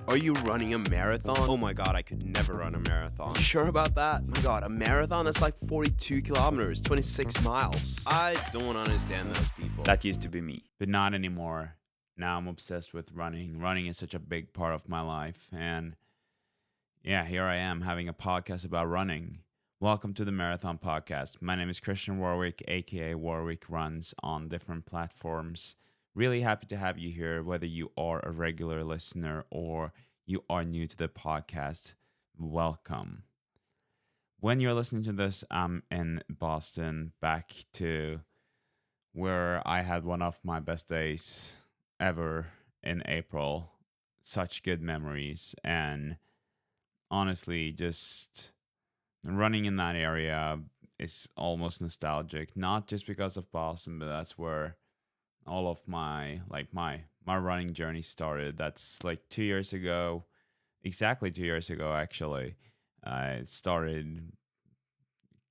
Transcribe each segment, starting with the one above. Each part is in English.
Are you running a marathon? Oh my god, I could never run a marathon. You sure about that? My god, a marathon? That's like 42 kilometers, 26 miles. I don't understand those people. That used to be me, but not anymore. Now I'm obsessed with running. Running is such a big part of my life. And yeah, here I am having a podcast about running. Welcome to the Marathon Podcast. My name is Kristian Warwick, aka Warwick Runs on different platforms. Really happy to have you here, whether you are a regular listener or you are new to the podcast. Welcome. When you're listening to this, I'm in Boston, back to where I had one of my best days ever in April. Such good memories. And honestly, just running in that area is almost nostalgic. Not just because of Boston, but that's where all of my running journey started. That's like 2 years ago, exactly 2 years ago actually. I started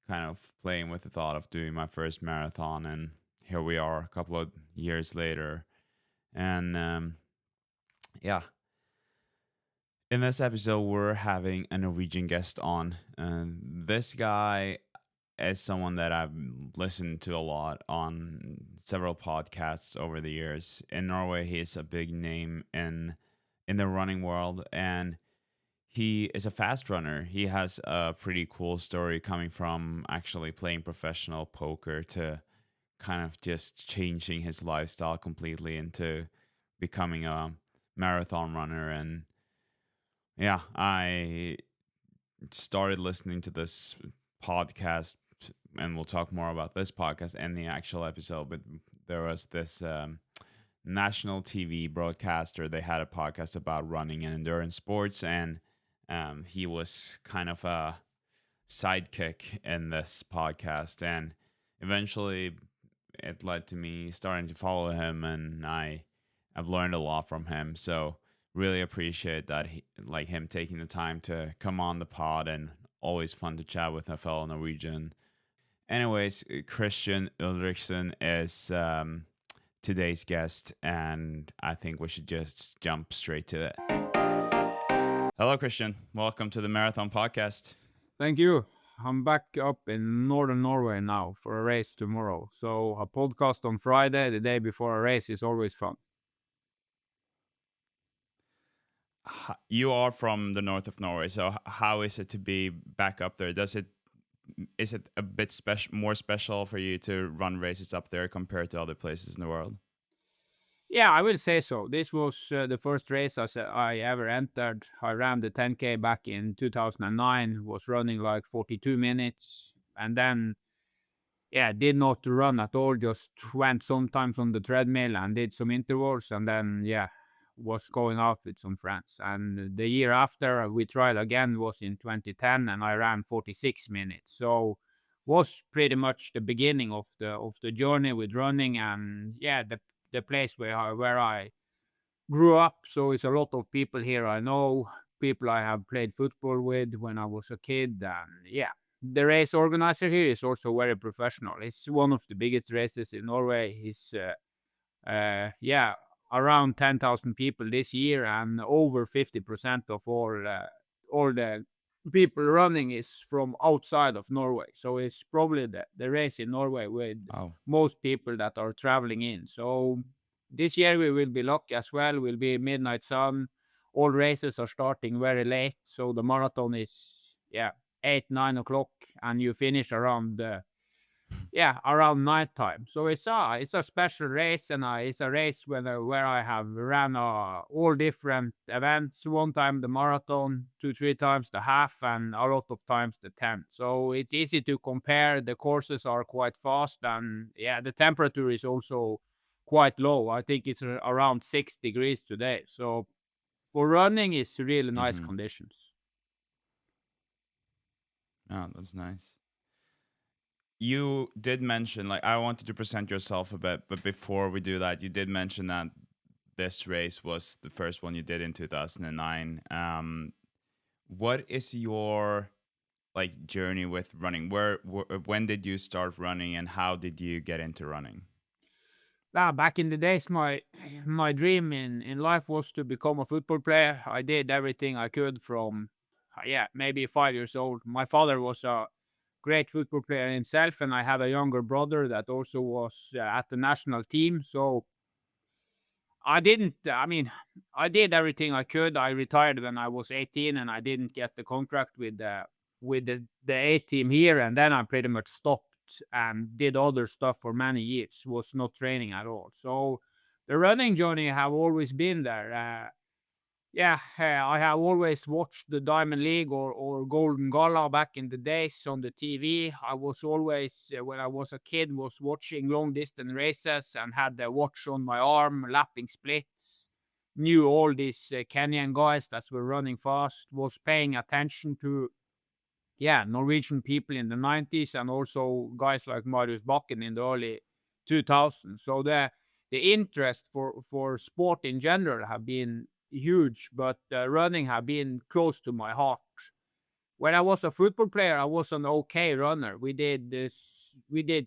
kind of playing with the thought of doing my first marathon, and here we are a couple of years later. And yeah, in this episode, we're having a Norwegian guest on. This guy is someone that I've listened to a lot on several podcasts over the years. In Norway, he is a big name in the running world, and he is a fast runner. He has a pretty cool story coming from actually playing professional poker to kind of just changing his lifestyle completely into becoming a marathon runner. And yeah, I started listening to this podcast, and we'll talk more about this podcast and the actual episode. But there was this national TV broadcaster. They had a podcast about running and endurance sports, and he was kind of a sidekick in this podcast. And eventually, it led to me starting to follow him, and I've learned a lot from him. So really appreciate that him taking the time to come on the pod, and always fun to chat with a fellow Norwegian. Anyways, Kristian Ulriksen is today's guest, and I think we should just jump straight to it. Hello, Kristian. Welcome to the Marathon Podcast. Thank you. I'm back up in northern Norway now for a race tomorrow. So a podcast on Friday, the day before a race, is always fun. You are from the north of Norway, so how is it to be back up there? Is it a bit more special for you to run races up there compared to other places in the world? Yeah, I will say so. This was the first race I ever entered. I ran the 10K back in 2009, was running like 42 minutes, and then, yeah, did not run at all, just went sometimes on the treadmill and did some intervals, and then, yeah, was going out with some friends. And the year after we tried again was in 2010, and I ran 46 minutes. So was pretty much the beginning of the journey with running, and yeah, the place where I grew up. So it's a lot of people here I know, people I have played football with when I was a kid, and yeah. The race organizer here is also very professional. It's one of the biggest races in Norway. It's yeah, around 10,000 people this year, and over 50% of all the people running is from outside of Norway. So it's probably the race in Norway with most people that are traveling in. So this year we will be lucky as well. Will be midnight sun. All races are starting very late, so the marathon is 8-9 o'clock, and you finish around around night time. So it's a special race, and it's a race where I have ran all different events. One time the marathon, 2-3 times the half, and a lot of times the 10. So it's easy to compare. The courses are quite fast, and yeah, the temperature is also quite low. I think it's around 6 degrees today. So for running, it's really nice conditions. Oh, that's nice. You did mention, I wanted to present yourself a bit, but before we do that, you did mention that this race was the first one you did in 2009. What is your journey with running? When did you start running, and how did you get into running? Back in the days, my my dream in life was to become a football player. I did everything I could from, yeah, maybe 5 years old. My father was a great football player himself, and I have a younger brother that also was at the national team. So I didn't. I mean, I did everything I could. I retired when I was 18, and I didn't get the contract with the A team here, and then I pretty much stopped and did other stuff for many years. Was not training at all. So the running journey have always been there. Yeah, I have always watched the Diamond League or Golden Gala back in the days on the TV. I was always, when I was a kid, was watching long distance races and had the watch on my arm, lapping splits. Knew all these Kenyan guys that were running fast. Was paying attention to, yeah, Norwegian people in the 90s and also guys like Marius Bakken in the early 2000s. So the interest for sport in general have been huge, but running have been close to my heart. When I was a football player, I was an okay runner. We did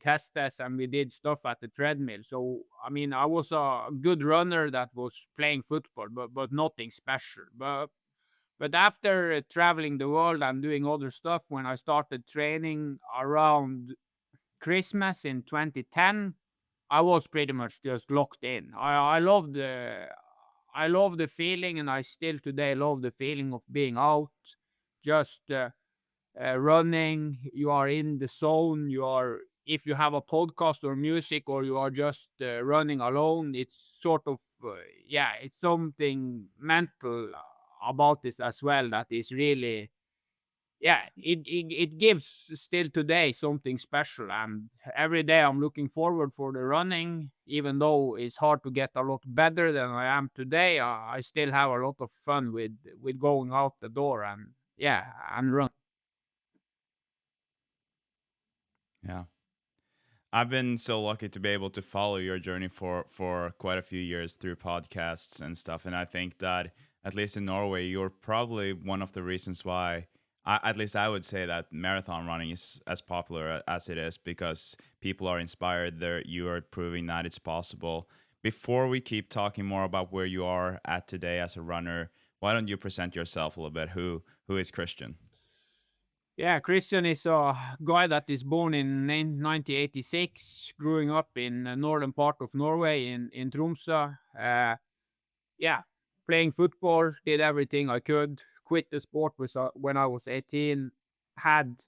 tests and we did stuff at the treadmill. So I mean, I was a good runner that was playing football, but nothing special. But after traveling the world and doing other stuff, when I started training around Christmas in 2010, I was pretty much just locked in. I love the feeling, and I still today love the feeling of being out, just running. You are in the zone. You are, if you have a podcast or music, or you are just running alone. It's sort of yeah, it's something mental about this as well that is really, yeah, it gives still today something special. And every day I'm looking forward for the running, even though it's hard to get a lot better than I am today. I still have a lot of fun with going out the door and, yeah, and run. Yeah. I've been so lucky to be able to follow your journey for quite a few years through podcasts and stuff, and I think that at least in Norway, you're probably one of the reasons why. At least I would say that marathon running is as popular as it is because people are inspired. There, you are proving that it's possible. Before we keep talking more about where you are at today as a runner, why don't you present yourself a little bit? Who is Christian? Yeah, Christian is a guy that is born in 1986, growing up in the northern part of Norway in Tromsø. Yeah, playing football, did everything I could. Quit the sport when I was 18. Had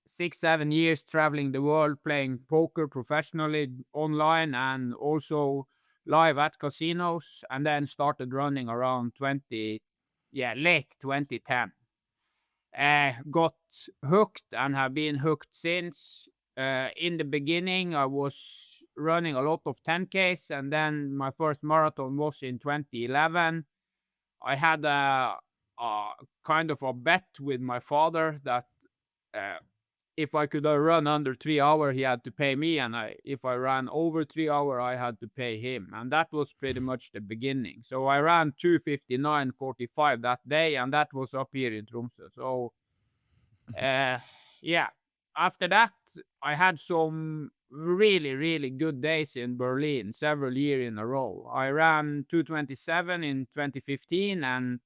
6, 7 years traveling the world, playing poker professionally online and also live at casinos, and then started running around 20, yeah, late 2010. Got hooked and have been hooked since. In the beginning, I was running a lot of 10Ks, and then my first marathon was in 2011. I had a kind of a bet with my father that uh, if I could run under 3 hours, he had to pay me, and if I ran over 3 hours, I had to pay him, and that was pretty much the beginning. So I ran 2:59:45 that day, and that was up here in Tromsø. So uh, yeah. After that, I had some really, really good days in Berlin several years in a row. I ran 2:27 in 2015 and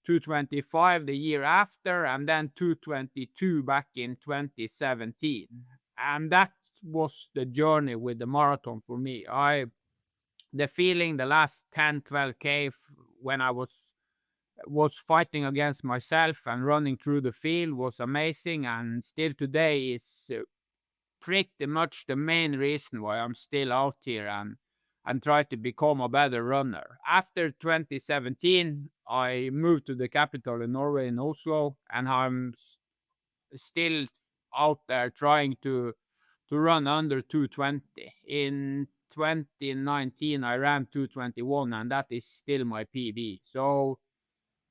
2:25 the year after, and then 2:22 back in 2017. And that was the journey with the marathon for me. The feeling the last 10, 12K when I was fighting against myself and running through the field was amazing, and still today is pretty much the main reason why I'm still out here and try to become a better runner. After 2017, I moved to the capital in Norway, in Oslo, and I'm still out there trying to run under 220. In 2019, I ran 221, and that is still my PB. So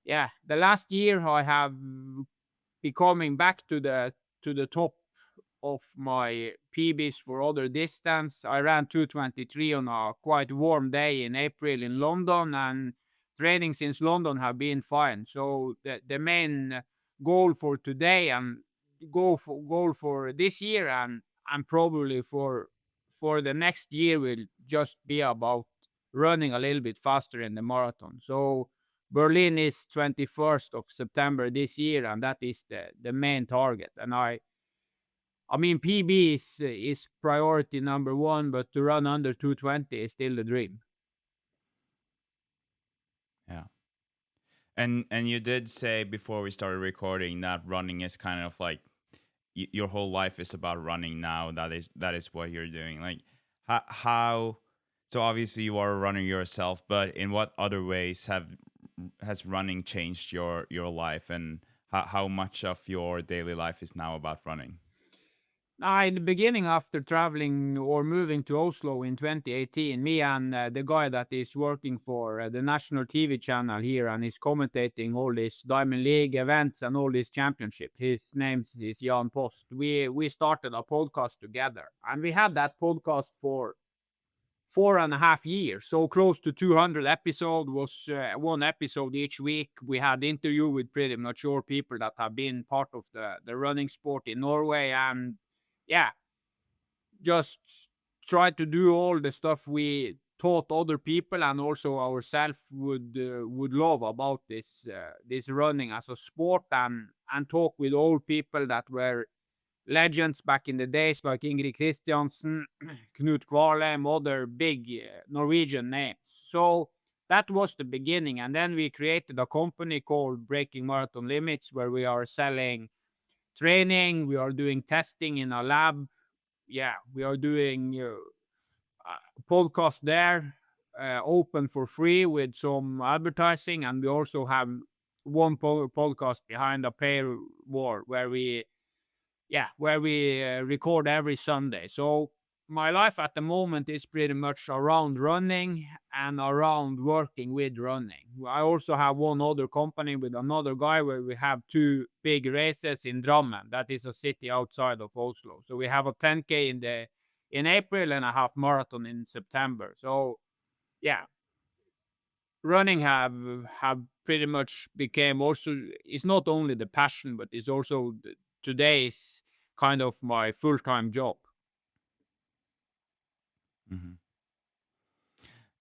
yeah, the last year I have becoming back to the top of my PBs for other distance. I ran 2:23 on a quite warm day in April in London, and training since London have been fine. So the main goal for today and goal for this year and probably for the next year will just be about running a little bit faster in the marathon. So Berlin is 21st of September this year, and that is the main target. And I mean, PB is priority number one, but to run under 220 is still the dream. Yeah. And you did say before we started recording that running is kind of like your whole life is about running now. That is what you're doing. Like how so obviously you are a runner yourself, but in what other ways has running changed your life, and how much of your daily life is now about running? In the beginning, after traveling or moving to Oslo in 2018, me and the guy that is working for the national TV channel here and is commentating all these Diamond League events and all these championships, his name is Jan Post. We started a podcast together, and we had that podcast for 4.5 years, so close to 200 episodes. Was one episode each week. We had interview with pretty much all people that have been part of the running sport in Norway, and yeah, just try to do all the stuff we taught other people and also ourselves would love about this running as a sport, and talk with old people that were legends back in the days, like Ingrid Kristiansen, Knut Kvalheim, other big Norwegian names. So that was the beginning. And then we created a company called Breaking Marathon Limits, where we are selling training, we are doing testing in a lab. Yeah, we are doing podcast there, open for free with some advertising. And we also have one podcast behind a paywall where we record every Sunday. So my life at the moment is pretty much around running and around working with running. I also have one other company with another guy where we have two big races in Drammen. That is a city outside of Oslo. So we have a 10K in April and a half marathon in September. So yeah, running have pretty much became also, it's not only the passion, but it's also today's kind of my full-time job. Hmm.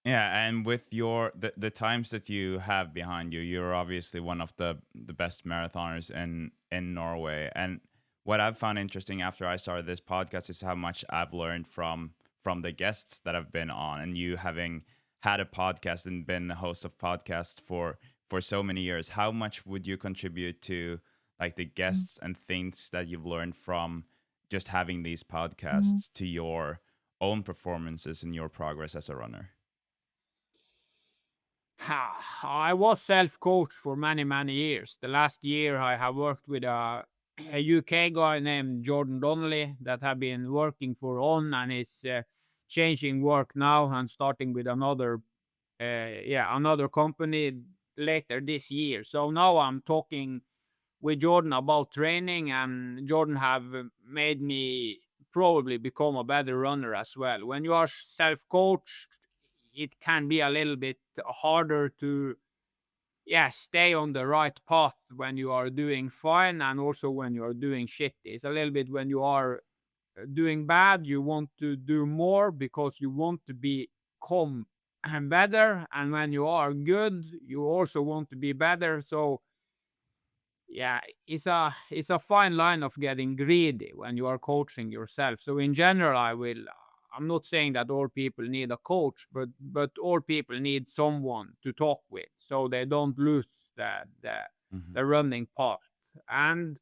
Yeah, and with the times that you have behind you, you're obviously one of the best marathoners in Norway. And what I've found interesting after I started this podcast is how much I've learned from the guests that have been on, and you having had a podcast and been the host of podcasts for so many years. How much would you contribute to like the guests and things that you've learned from just having these podcasts to your own performances and your progress as a runner? I was self-coached for many, many years. The last year I have worked with a UK guy named Jordan Donnelly that have been working for On and is changing work now and starting with another company later this year. So now I'm talking with Jordan about training, and Jordan have made me probably become a better runner as well. When you are self-coached, it can be a little bit harder to stay on the right path when you are doing fine and also when you are doing shit. It's a little bit when you are doing bad, you want to do more because you want to become better, and when you are good, you also want to be better. So yeah, it's a fine line of getting greedy when you are coaching yourself. So in general, I'm not saying that all people need a coach, but all people need someone to talk with so they don't lose the Hmm. the running part. And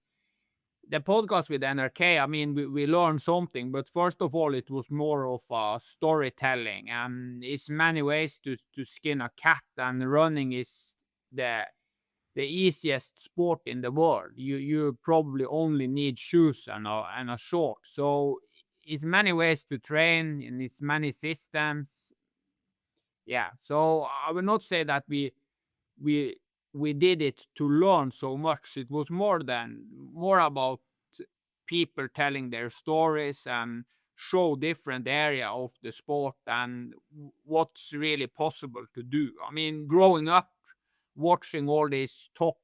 the podcast with NRK, I mean, we learned something, but first of all, it was more of a storytelling, and it's many ways to skin a cat, and running is the easiest sport in the world. You probably only need shoes and a short. So it's many ways to train, and it's many systems. Yeah. So I will not say that we we did it to learn so much. It was more about people telling their stories and show different area of the sport and what's really possible to do. I mean, growing up watching all these top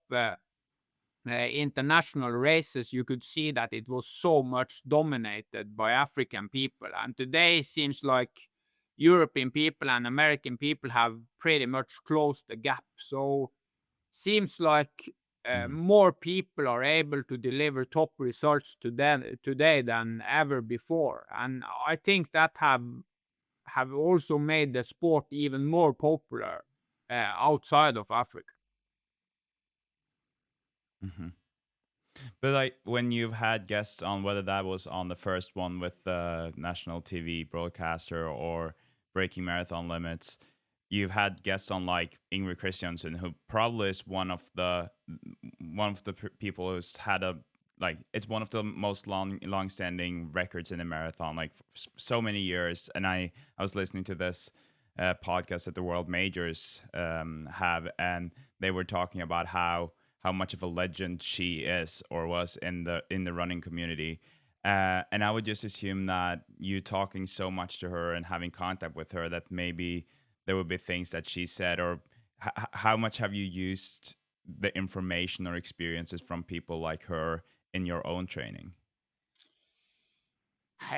international races, you could see that it was so much dominated by African people. And today seems like European people and American people have pretty much closed the gap. So seems like Mhm. more people are able to deliver top results today than ever before, and I think that have also made the sport even more popular outside of Africa. Mhm. But like when you've had guests on, whether that was on the first one with the national TV broadcaster or Breaking Marathon Limits, you've had guests on like Ingrid Christiansen, who probably is one of the people who's had a like it's one of the most long-standing records in a marathon, like so many years. And I was listening to this podcast that the World Majors have, and they were talking about how much of a legend she is or was in the running community. And I would just assume that you talking so much to her and having contact with her, that maybe there would be things that she said, or how much have you used the information or experiences from people like her in your own training?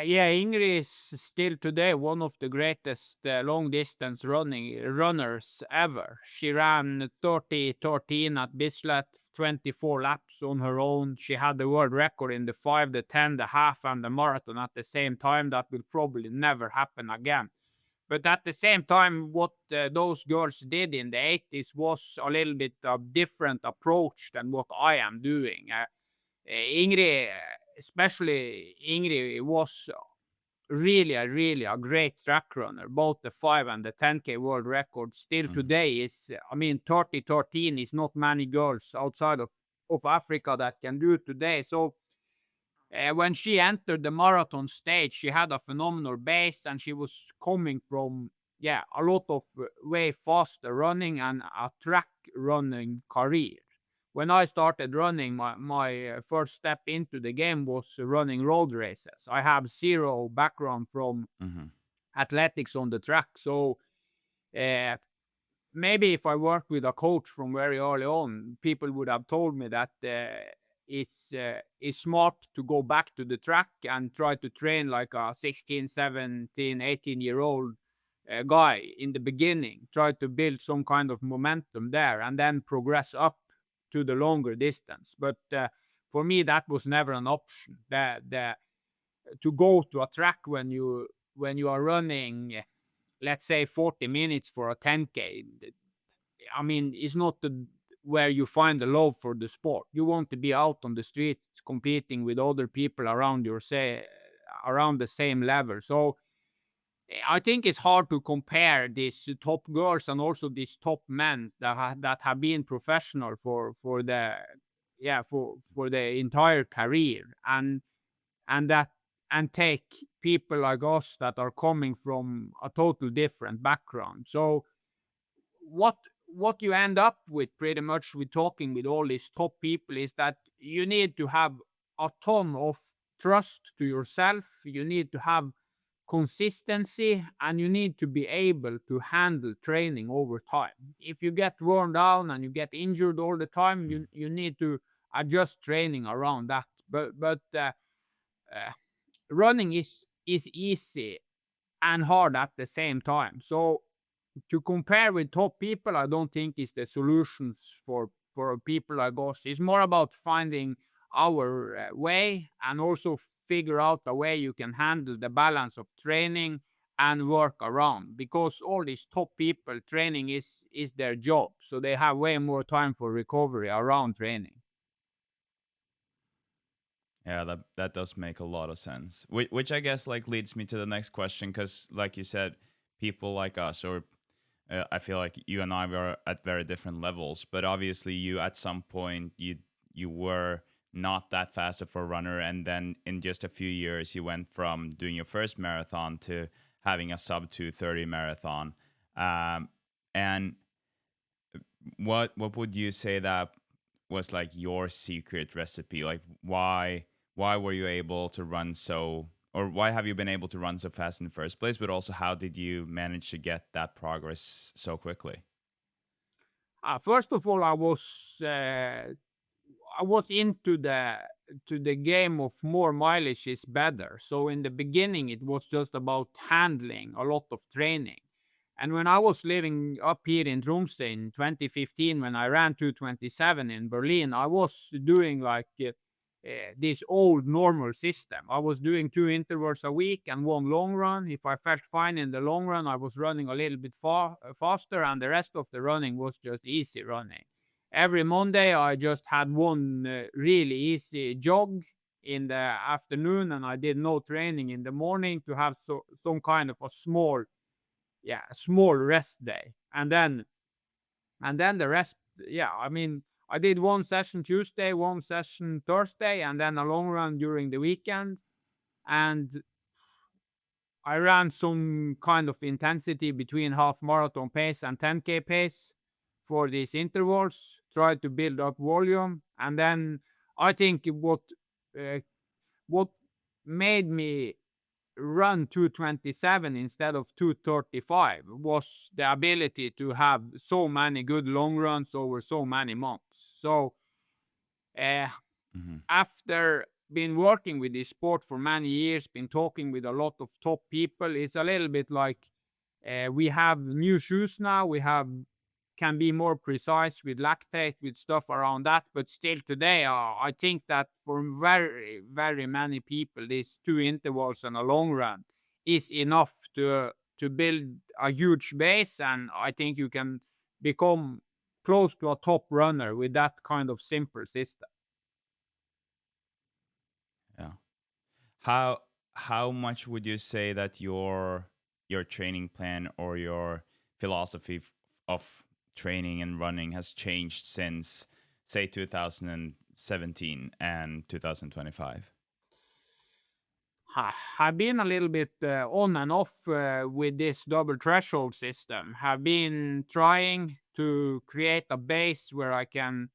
Yeah, Ingrid is still today one of the greatest long distance runners ever. She ran 30:13 at Bislett, 24 laps on her own. She had the world record in the 5, the 10, the half, and the marathon at the same time. That will probably never happen again. But at the same time, what those girls did in the 80s was a little bit of different approach than what I am doing. Ingrid, especially Ingrid, was really a great track runner. Both the 5 and the 10K world record still Mm. today is, I mean, 30:13 is not many girls outside of Africa that can do it today. So when she entered the marathon stage, she had a phenomenal base, and she was coming from, yeah, a lot of way faster running and a track running career. When I started running, my first step into the game was running road races. I have zero background from Hmm. athletics on the track. So uh, maybe if I worked with a coach from very early on, people would have told me that it's smart to go back to the track and try to train like a 16, 17, 18-year-old guy in the beginning, try to build some kind of momentum there and then progress up to the longer distance. But for me, that was never an option. To go to a track when you are running, let's say 40 minutes for a 10K, I mean, it's not where you find the love for the sport. You want to be out on the streets competing with other people around around the same level. So I think it's hard to compare these top girls and also these top men that have been professional for the, yeah, for the entire career, and that and take people like us that are coming from a total different background. So what what you end up with pretty much with talking with all these top people is that you need to have a ton of trust to yourself, you need to have consistency, and you need to be able to handle training over time. If you get worn down and you get injured all the time, you need to adjust training around that. But uh, running is easy and hard at the same time. So to compare with top people, I don't think is the solutions for people like us. It's more about finding our way, and also figure out a way you can handle the balance of training and work around, because all these top people, training is their job, so they have way more time for recovery around training. Yeah, that does make a lot of sense. Which I guess like leads me to the next question, because like you said, people like us, or I feel like you and I were at very different levels. But obviously, you at some point you were not that fast of a runner, and then in just a few years, you went from doing your first marathon to having a sub 2:30 marathon. And what would you say that was like your secret recipe? Like why were you able to run so, or why have you been able to run so fast in the first place? But also, how did you manage to get that progress so quickly? First of all, I was into the game of more mileage is better. So in the beginning, it was just about handling a lot of training. And when I was living up here in Tromsø in 2015, when I ran 227 in Berlin, I was doing like this old normal system. I was doing 2 intervals a week and 1 long run. If I felt fine in the long run, I was running a little bit faster, and the rest of the running was just easy running. Every Monday, I just had one really easy jog in the afternoon, and I did no training in the morning to have some kind of a small rest day. And then the rest, I mean, I did one session Tuesday, one session Thursday, and then a long run during the weekend. And I ran some kind of intensity between half marathon pace and 10K pace for these intervals, tried to build up volume. And then I think uh, what made me run 227 instead of 235 was the ability to have so many good long runs over so many months. So uh, Hmm. after been working with this sport for many years, been talking with a lot of top people, it's a little bit like we have new shoes now. We have can be more precise with lactate, with stuff around that. But still today, I think that for very, very many people, these 2 intervals and a long run is enough to build a huge base. And I think you can become close to a top runner with that kind of simple system. Yeah. How how much would you say that your training plan or your philosophy of training and running has changed since say 2017 and 2025? Have been a little bit on and off with this double threshold system. Have been trying to create a base where I can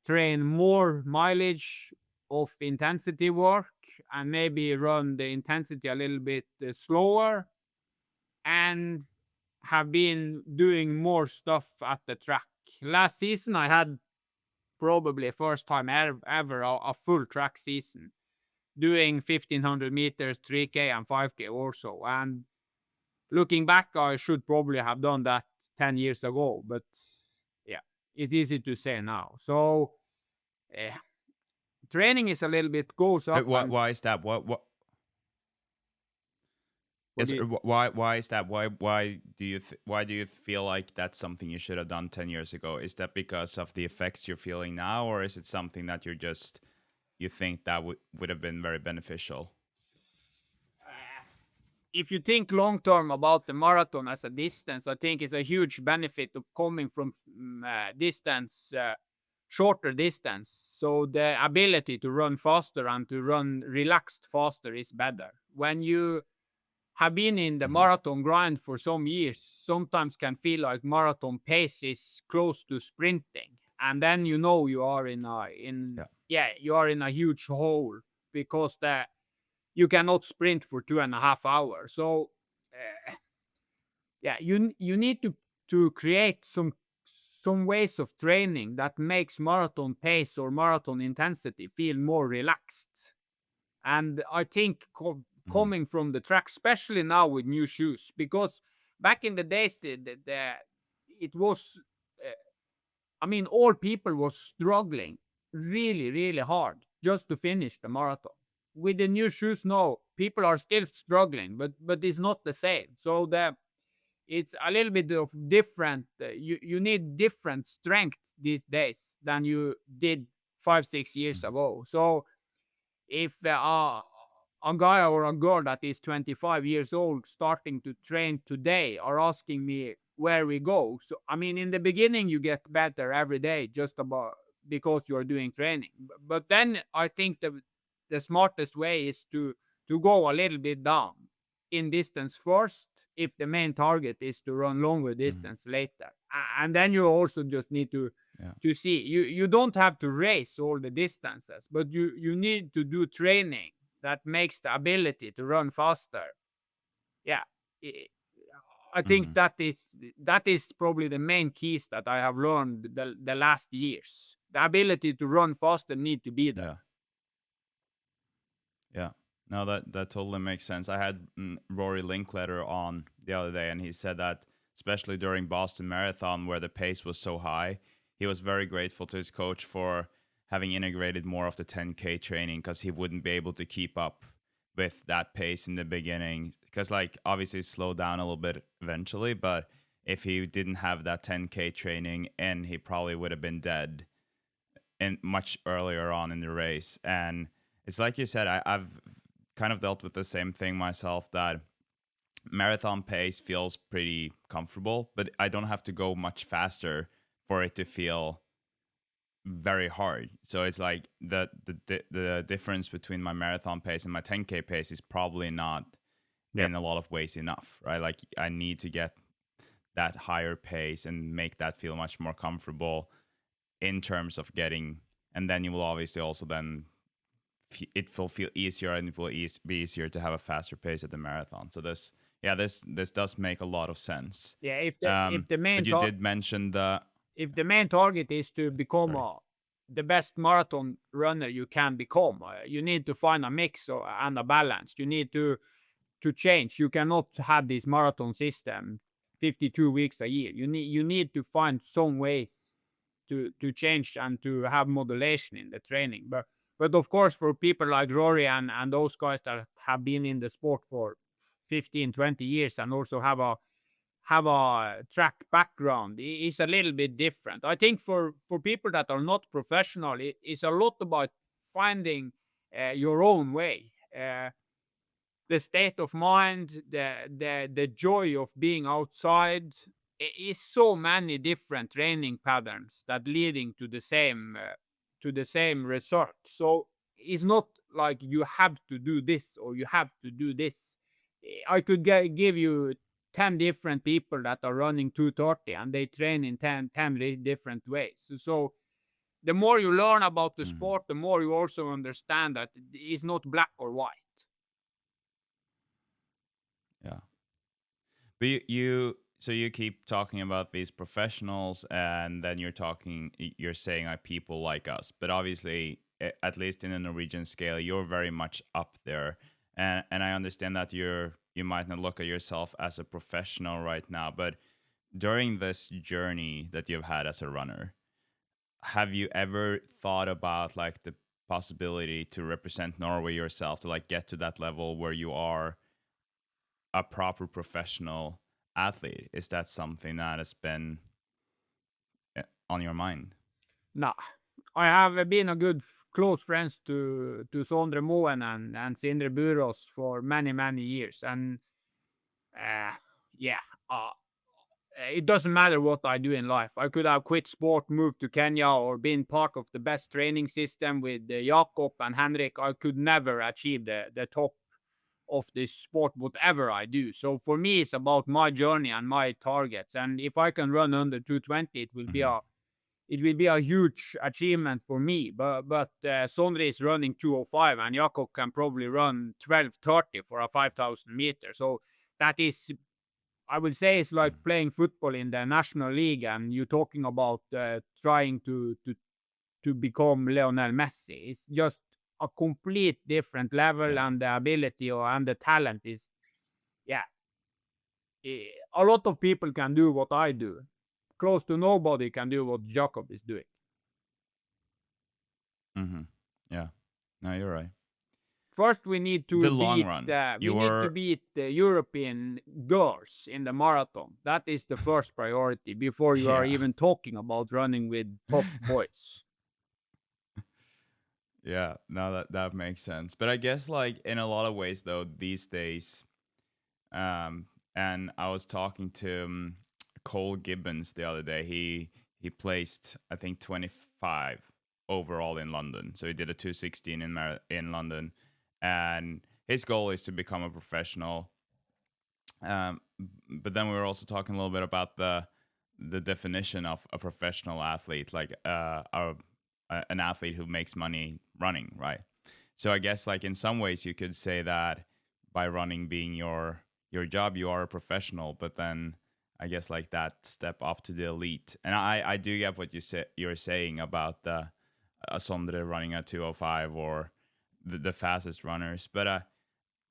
train more mileage of intensity work and maybe run the intensity a little bit slower, and have been doing more stuff at the track. Last season, I had probably first time ever a full track season, doing 1500 meters, 3K, and 5K also. And looking back, I should probably have done that 10 years ago, but yeah, it's easy to say now. So, eh, training is a little bit goes up and Why is that? What for is the why is that? Why do you feel like that's something you should have done 10 years ago? Is that because of the effects you're feeling now, or is it something that you think that would have been very beneficial? if you think long term about the marathon as a distance, I think it's a huge benefit of coming from distance, shorter distance. So the ability to run faster and to run relaxed faster is better. When you have been in the Hmm. marathon grind for some years, sometimes can feel like marathon pace is close to sprinting, and then you are Yeah. you are in a huge hole because you cannot sprint for 2.5 hours. So uh, you need to create some ways of training that makes marathon pace or marathon intensity feel more relaxed. And I think Hmm. coming from the track, especially now with new shoes, because back in the days, it was, uh, I mean, all people was struggling really, really hard just to finish the marathon. With the new shoes, no, people are still struggling, but it's not the same. So it's a little bit of different. You need different strength these days than you did 5 6 years Hmm. ago. So if a guy or a girl that is 25 years old starting to train today are asking me where we go, so I mean, in the beginning you get better every day just about because you are doing training. But then I think the smartest way is to go a little bit down in distance first if the main target is to run longer Hmm. distance later. And then you also just need Yeah. to see, you don't have to race all the distances, but you need to do training that makes the ability to run faster. Yeah, I I think Hmm. that is probably the main keys that I have learned the last years. the ability to run faster need to be there. Yeah. Yeah. No, that totally makes sense. I had Rory Linkletter on the other day, and he said that especially during Boston Marathon, where the pace was so high, he was very grateful to his coach for having integrated more of the 10K training because he wouldn't be able to keep up with that pace in the beginning. Because, like, obviously, it slowed down a little bit eventually, but if he didn't have that 10K training, and he probably would have been dead and much earlier on in the race. And it's like you said, I've kind of dealt with the same thing myself, that marathon pace feels pretty comfortable, but I don't have to go much faster for it to feel very hard. So it's like the difference between my marathon pace and my 10K pace is probably not in a lot of ways enough, right? Like I need to get that higher pace and make that feel much more comfortable in terms of getting, and then you will obviously also then it will feel easier, and it will be easier to have a faster pace at the marathon. So this does make a lot of sense. Yeah, if the main but you did mention the if the main target is to become sorry. the best marathon runner you can become, you need to find a mix and a balance. You need to change. You cannot have this marathon system 52 weeks a year. You need to find some ways to change and to have modulation in the training. But of course, for people like Rory and those guys that have been in the sport for 15, 20 years and also have a track background, is a little bit different. I think for people that are not professional, it's a lot about finding your own way. The state of mind, the joy of being outside, is so many different training patterns that leading to the same result. So it's not like you have to do this or you have to do this. I could give you 10 different people that are running 230 and they train in 10 different ways. So the more you learn about the sport, the more you also understand that it's not black or white. Yeah. But so you keep talking about these professionals, and then you're saying like people like us, but obviously, at least in a Norwegian scale, you're very much up there, and I understand that you might not look at yourself as a professional right now, but during this journey that you've had as a runner, have you ever thought about like the possibility to represent Norway yourself, to like get to that level where you are a proper professional athlete? Is that something that has been on your mind? Nah, I have been a good close friends to Sondre Moen and Sindre Burås for many years, and uh, yeah, uh, it doesn't matter what I do in life. I could have quit sport, moved to Kenya, or been part of the best training system with Jakob and Henrik. I could never achieve the top of this sport, whatever I do. So for me, it's about my journey and my targets. And if I can run under 220, it will be a huge achievement for me. But Sondre is running 205, and Jakob can probably run 12:30 for a 5,000 meters. So that is, I would say, it's like playing football in the national league, and you're talking about trying to become Lionel Messi. It's just a complete different level, Yeah. and the ability and the talent is, yeah. A lot of people can do what I do. Close to nobody can do what Jakob is doing. Mm-hmm. Yeah. No, you're right. First, we need The to long beat run. the European girls in the marathon. That is the first priority before you are Yeah. even talking about running with top boys. Yeah. No, that makes sense. But I guess like in a lot of ways though, these days, and I was talking to Cole Gibbons the other day. He placed I think 25 overall in London. So he did a 216 in London, and his goal is to become a professional. Um, but then we were also talking a little bit about the definition of a professional athlete, like an athlete who makes money running, right? So I guess like in some ways you could say that by running being your job, you are a professional. But then I guess like that step up to the elite. And I do get what you're saying about the Sondre running at 205 or the fastest runners. But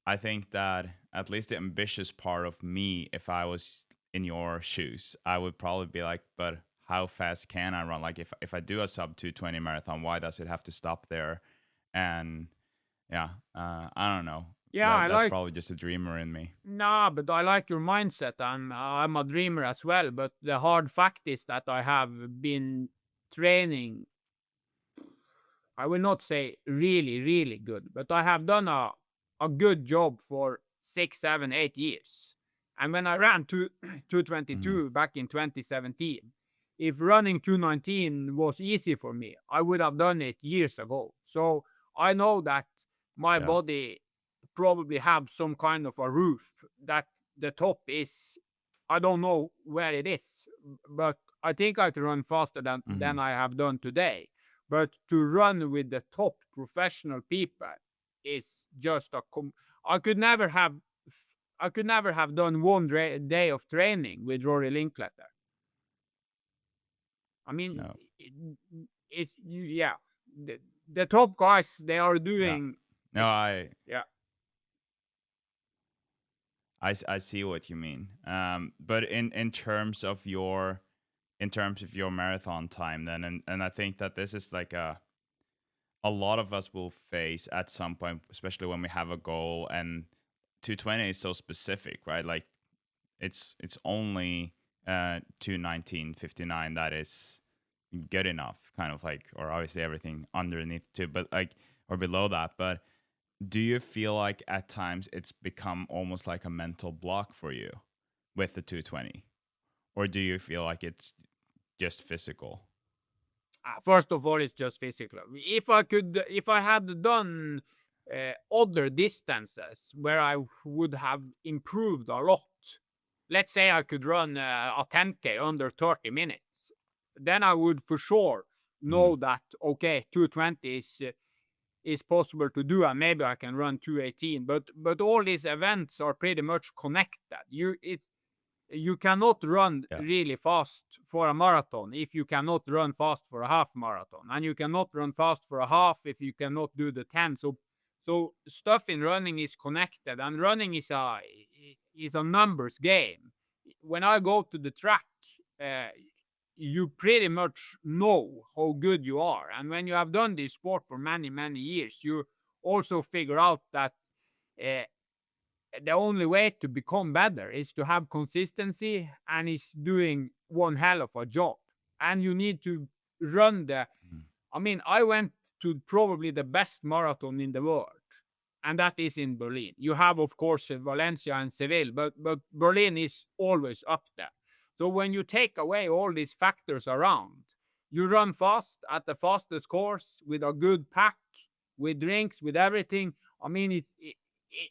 I think that at least the ambitious part of me, if I was in your shoes, I would probably be like, but how fast can I run? Like if I do a sub 220 marathon, why does it have to stop there? And yeah, I don't know. Yeah, I That's like. probably just a dreamer in me. Nah, but I like your mindset. I'm a dreamer as well. But the hard fact is that I have been training. I will not say really, really good, but I have done a good job for 6, 7, 8 years. And when I ran 222 back in 2017, if running 219 was easy for me, I would have done it years ago. So I know that my Yeah. body probably have some kind of a roof that the top is. I don't know where it is, but I think I can run faster than I have done today. But to run with the top professional people is just I could never have. I could never have done one day of training with Rory Linkletter. I mean, No. it's yeah. The top guys they are Yeah. doing. No, Yeah. I see what you mean. But in terms of your marathon time, then, and I think that this is like a lot of us will face at some point, especially when we have a goal. And 220 is so specific, right? Like it's only 219.59 that is good enough, kind of like, or obviously everything underneath too, but like or below that. But do you feel like at times it's become almost like a mental block for you with the 220, or do you feel like it's just physical? First of all, it's just physical. If I had done other distances where I would have improved a lot, let's say I could run a 10K under 30 minutes, then I would for sure Mhm. know that, okay, 220 is possible to do, and maybe I can run 218. But all these events are pretty much connected. You cannot run Yeah. really fast for a marathon if you cannot run fast for a half marathon, and you cannot run fast for a half if you cannot do the 10. So stuff in running is connected, and running is a numbers game. When I go to the track, uh, you pretty much know how good you are, and when you have done this sport for many years, you also figure out that uh, the only way to become better is to have consistency and is doing one hell of a job. And you need to run Mhm. I mean, I went to probably the best marathon in the world, and that is in Berlin. You have, of course, Valencia and Seville, but Berlin is always up there. So when you take away all these factors around, you run fast at the fastest course with a good pack, with drinks, with everything. I mean,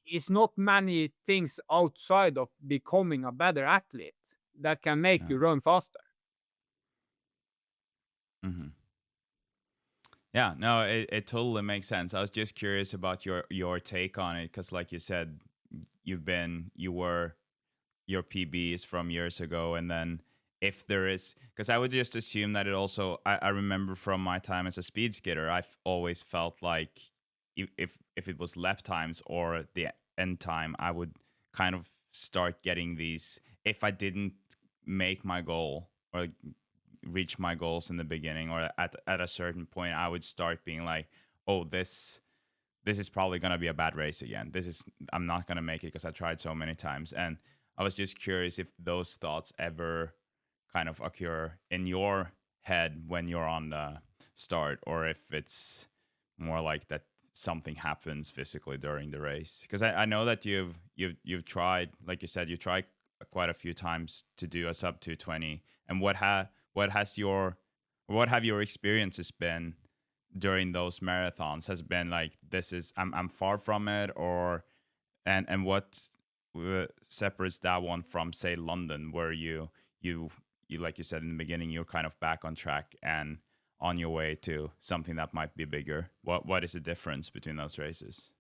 it's not many things outside of becoming a better athlete that can make Yeah. you run faster. Hmm. Yeah, no, it totally makes sense. I was just curious about your take on it because, like you said, you were your PBs from years ago, and then if there is, because I would just assume that it also. I remember from my time as a speed skater, I've always felt like if it was lap times or the end time, I would kind of start getting these. If I didn't make my goal or reach my goals in the beginning or at a certain point, I would start being like, oh, this is probably gonna be a bad race again. I'm not gonna make it because I tried so many times. And I was just curious if those thoughts ever kind of occur in your head when you're on the start, or if it's more like that something happens physically during the race. Because I know that you've tried, like you said, you tried quite a few times to do a sub 220. And what have your experiences been during those marathons? Has been like, this is I'm far from it, or and what separates that one from, say, London, where you like you said in the beginning, you're kind of back on track and on your way to something that might be bigger? What is the difference between those races?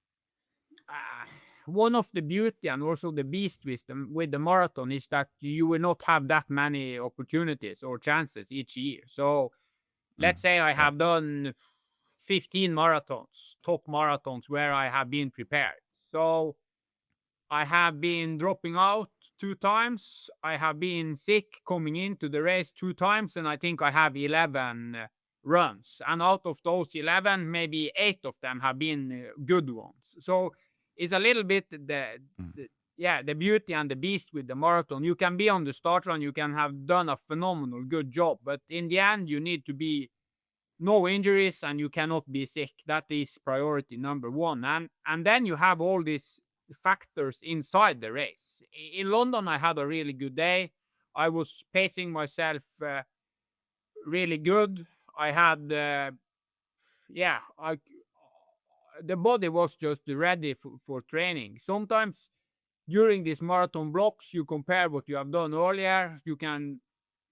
Ah, one of the beauty and also the beast with the marathon is that you will not have that many opportunities or chances each year. So let's say I Yeah. have done 15 marathons, top marathons where I have been prepared. So I have been dropping out 2 times. I have been sick coming into the race 2 times, and I think I have 11 runs. And out of those 11, maybe 8 of them have been good ones. So it's a little bit the beauty and the beast with the marathon. You can be on the start line, you can have done a phenomenal good job, but in the end, you need to be no injuries and you cannot be sick. That is priority number one. And then you have all these factors inside the race. In London, I had a really good day. I was pacing myself really good. I had, yeah, the body was just ready for training. Sometimes during these marathon blocks, you compare what you have done earlier. You can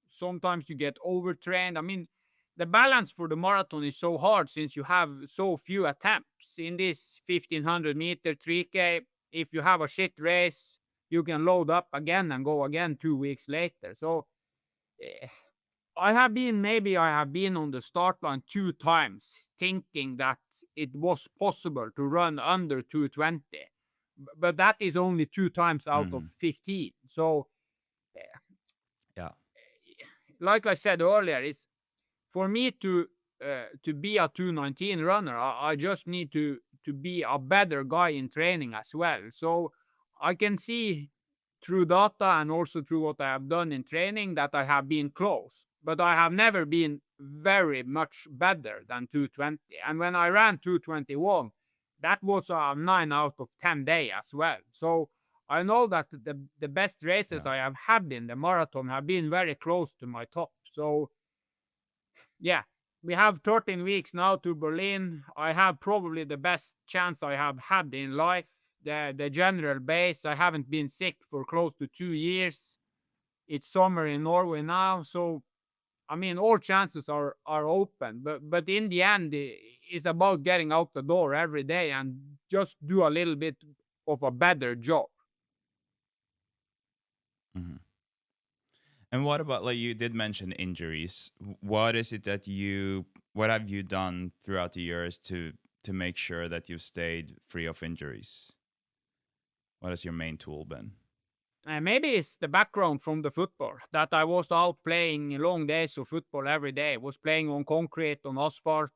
sometimes you get overtrained. I mean, the balance for the marathon is so hard since you have so few attempts in this 1500-meter 3K. If you have a shit race, you can load up again and go again 2 weeks later. So eh, I have been on the start line 2 times thinking that it was possible to run under 220, but that is only 2 times out of 15. So Yeah. like I said earlier, is for me to be a 219 runner, I just need to be a better guy in training as well. So I can see through data and also through what I have done in training that I have been close, but I have never been very much better than 220. And when I ran 221, that was a 9 out of 10 day as well. So I know that the best races Yeah. I have had in the marathon have been very close to my top. So yeah, we have 13 weeks now to Berlin. I have probably the best chance I have had in life. The general base, I haven't been sick for close to 2 years. It's summer in Norway now, so I mean all chances are open. But in the end, it's about getting out the door every day and just do a little bit of a better job. Mhm. And what about, like, you did mention injuries? What is it that what have you done throughout the years to make sure that you've stayed free of injuries? What has your main tool been? Maybe it's the background from the football that I was out playing long days of football every day. Was playing on concrete, on asphalt,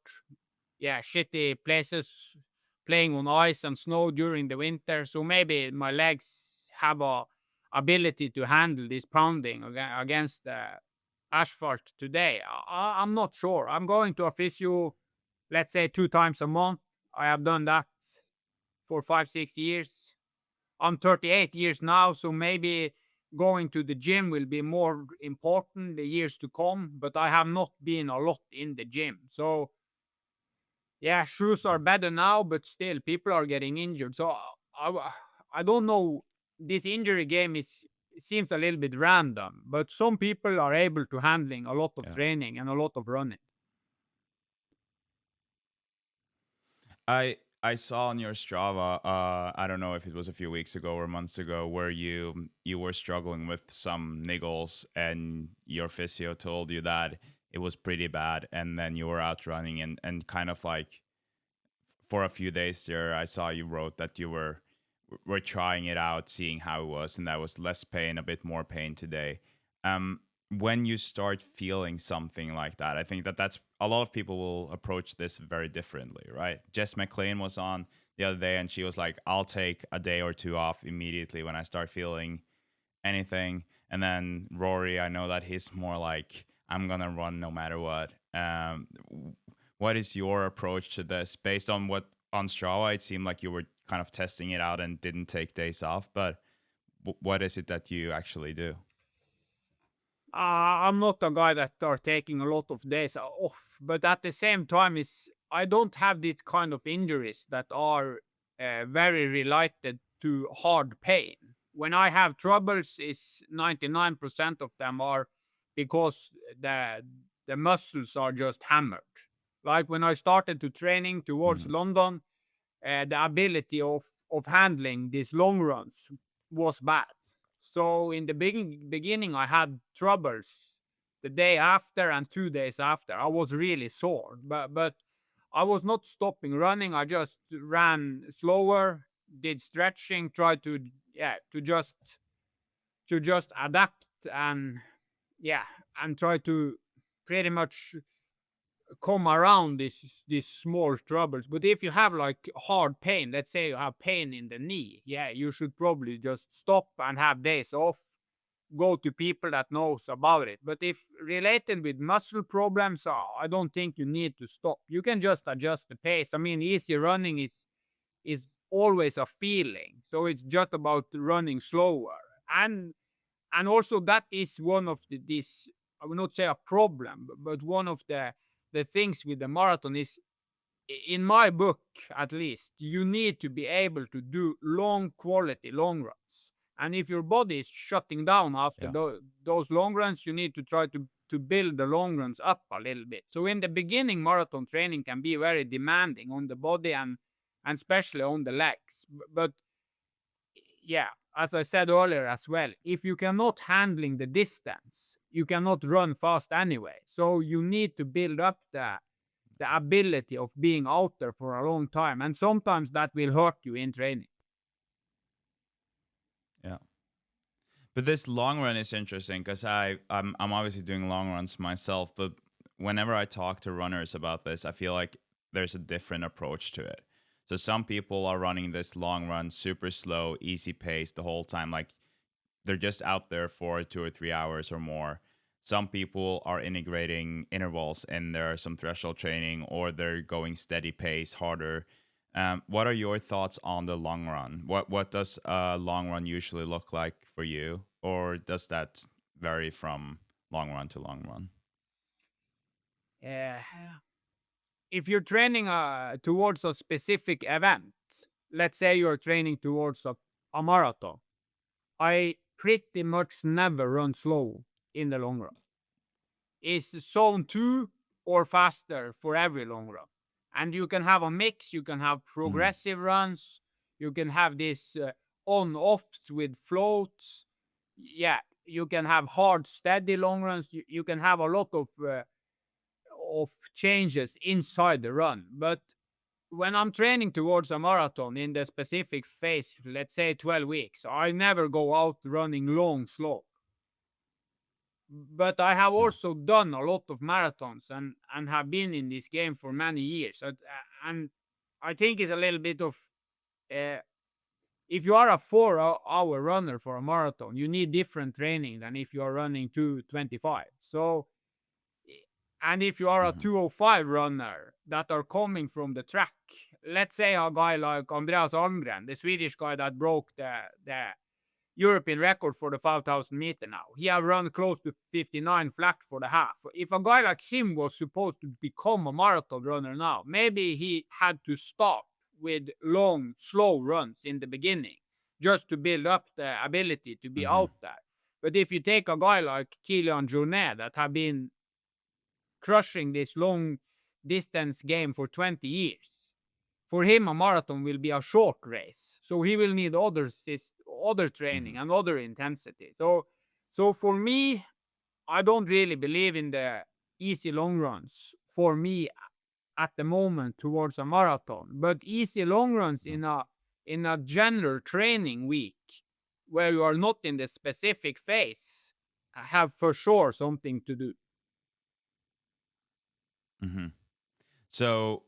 yeah, shitty places, playing on ice and snow during the winter. So maybe my legs have a ability to handle this pounding against the asphalt today. I'm not sure. I'm going to a physio, let's say 2 times a month. I have done that for 5, 6 years. I'm 38 years now, so maybe going to the gym will be more important the years to come, but I have not been a lot in the gym. So, yeah, shoes are better now, but still people are getting injured. So, I don't know. This injury game seems a little bit random, but some people are able to handling a lot of Yeah. training and a lot of running. I saw on your Strava, I don't know if it was a few weeks ago or months ago, where you were struggling with some niggles, and your physio told you that it was pretty bad, and then you were out running, and kind of like for a few days there, I saw you wrote that you were trying it out, seeing how it was, and that was less pain, a bit more pain today. Um, when you start feeling something like that, I think that that's a lot of people will approach this very differently, right? Jess McLean was on the other day, and she was like, "I'll take a day or two off immediately when I start feeling anything." And then Rory, I know that he's more like, "I'm gonna run no matter what." What is your approach to this? Based on what on Strava, it seemed like you were kind of testing it out and didn't take days off. But what is it that you actually do? I'm not a guy that are taking a lot of days off, but at the same time, is I don't have these kind of injuries that are very related to hard pain. When I have troubles, is 99% of them are because the muscles are just hammered. Like when I started to training towards London, the ability of of handling these long runs was bad. So in the beginning, I had troubles the day after and 2 days after. I was really sore, but I was not stopping running. I just ran slower, did stretching, tried to to just adapt and yeah, and try to pretty much come around these small troubles. But if you have like hard pain, let's say you have pain in the knee, yeah, you should probably just stop and have days off, go to people that knows about it. But if related with muscle problems, I don't think you need to stop. You can just adjust the pace. I mean, easy running is always a feeling, so it's just about running slower. And also that is one of this, I will not say a problem, but one of the things with the marathon is, in my book at least, you need to be able to do long quality long runs. And if your body is shutting down after Yeah. those long runs, you need to try to build the long runs up a little bit. So in the beginning, marathon training can be very demanding on the body and especially on the legs. But yeah, as I said earlier as well, if you cannot handling the distance, you cannot run fast anyway. So you need to build up the ability of being out there for a long time, and sometimes that will hurt you in training. Yeah. But this long run is interesting because I'm obviously doing long runs myself, but whenever I talk to runners about this, I feel like there's a different approach to it. So some people are running this long run super slow, easy pace the whole time, like they're just out there for 2 or 3 hours or more. Some people are integrating intervals in there, some threshold training, or they're going steady pace, harder. What are your thoughts on the long run? What does a long run usually look like for you, or does that vary from long run to long run? Uh, if you're training towards a specific event, let's say you're training towards a marathon, I pretty much never run slow in the long run. It's zone two or faster for every long run. And you can have a mix, you can have Mm-hmm. progressive runs, you can have this on offs with floats. Yeah, you can have hard, steady long runs. You can have a lot of changes inside the run. But when I'm training towards a marathon in the specific phase, let's say 12 weeks, I never go out running long, slow. But I have Yeah. also done a lot of marathons and have been in this game for many years. And I think it's a little bit of uh, if you are a 4 hour runner for a marathon, you need different training than if you are running 2:25. So, and if you are a Mm-hmm. 2:05 runner that are coming from the track, let's say a guy like Andreas Almgren, the Swedish guy that broke the European record for the 5,000 meter now. He have run close to 59 flat for the half. If a guy like him was supposed to become a marathon runner now, maybe he had to start with long, slow runs in the beginning just to build up the ability to be Mm-hmm. out there. But if you take a guy like Kilian Jornet that have been crushing this long distance game for 20 years, for him a marathon will be a short race. So he will need other Mm-hmm. training and other intensity. So for me, I don't really believe in the easy long runs for me at the moment towards a marathon. But easy long runs in a general training week where you are not in the specific phase have for sure something to do. Mm-hmm. So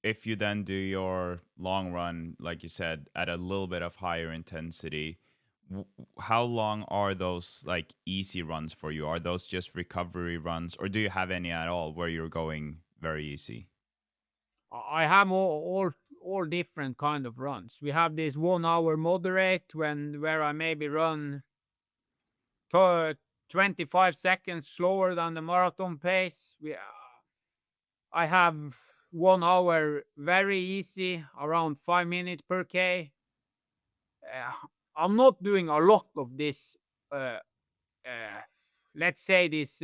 if you then do your long run, like you said, at a little bit of higher intensity, how long are those like easy runs for you? Are those just recovery runs, or do you have any at all where you're going very easy? I have all different kind of runs. We have this 1 hour moderate where I maybe run 25 seconds slower than the marathon pace. I have 1 hour very easy, around 5 minutes per k. I'm not doing a lot of this. Uh, uh, let's say this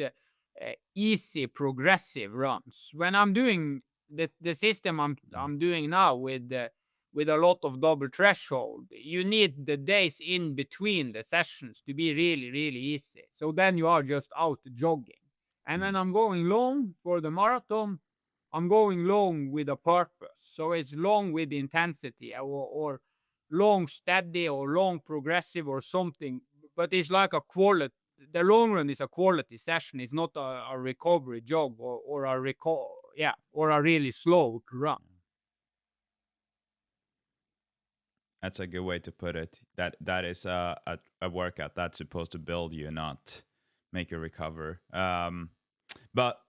easy progressive runs. When I'm doing the system I'm doing now with with a lot of double threshold, you need the days in between the sessions to be really, really easy. So then you are just out jogging. And when Mm. I'm going long for the marathon, I'm going long with a purpose. So it's long with intensity, or long steady, or long progressive, or something. But it's like a quality. The long run is a quality session. It's not a recovery jog, or or a really slow run. That's a good way to put it. That is a workout that's supposed to build you, not make you recover. But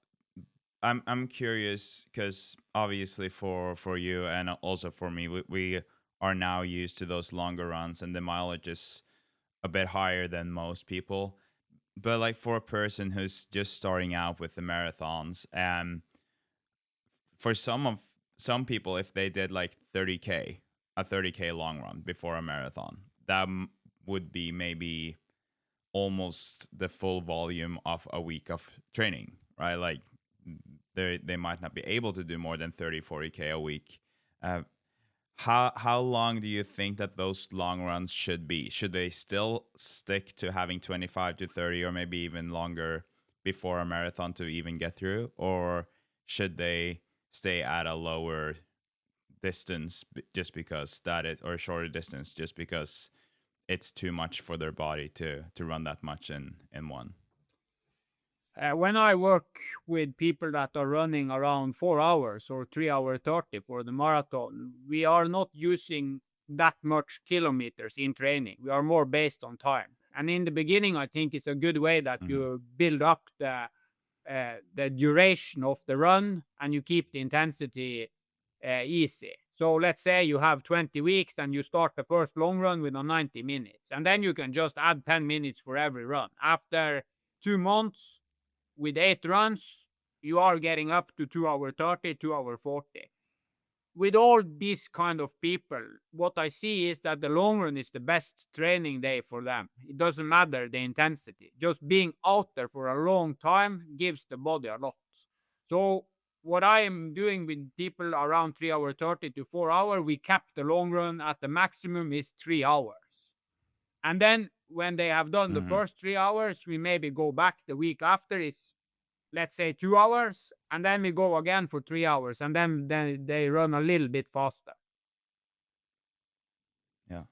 I'm curious because obviously for you and also for me, we are now used to those longer runs and the mileage is a bit higher than most people. But like for a person who's just starting out with the marathons, and for some people, if they did like 30K, a 30K long run before a marathon, that would be maybe almost the full volume of a week of training, right? Like they might not be able to do more than 30, 40K a week. Uh, how long do you think that those long runs should be? Should they still stick to having 25 to 30 or maybe even longer before a marathon to even get through, or should they stay at a lower distance just because that is, or a shorter distance just because it's too much for their body to run that much in one? When I work with people that are running around 4 hours or 3 hour 30 for the marathon, we are not using that much kilometers in training. We are more based on time. And in the beginning, I think it's a good way that Mm-hmm. you build up the duration of the run, and you keep the intensity easy. So let's say you have 20 weeks and you start the first long run with a 90 minutes, and then you can just add 10 minutes for every run. After 2 months, with 8 runs, you are getting up to 2 hour 30, 2 hour 40. With all these kind of people, what I see is that the long run is the best training day for them. It doesn't matter the intensity. Just being out there for a long time gives the body a lot. So what I am doing with people around 3 hour 30 to 4 hour, we cap the long run at the maximum is 3 hours. And then when they have done the Mm-hmm. first 3 hours, we maybe go back the week after. It's, let's say, 2 hours, and then we go again for 3 hours, and then they run a little bit faster. Yeah.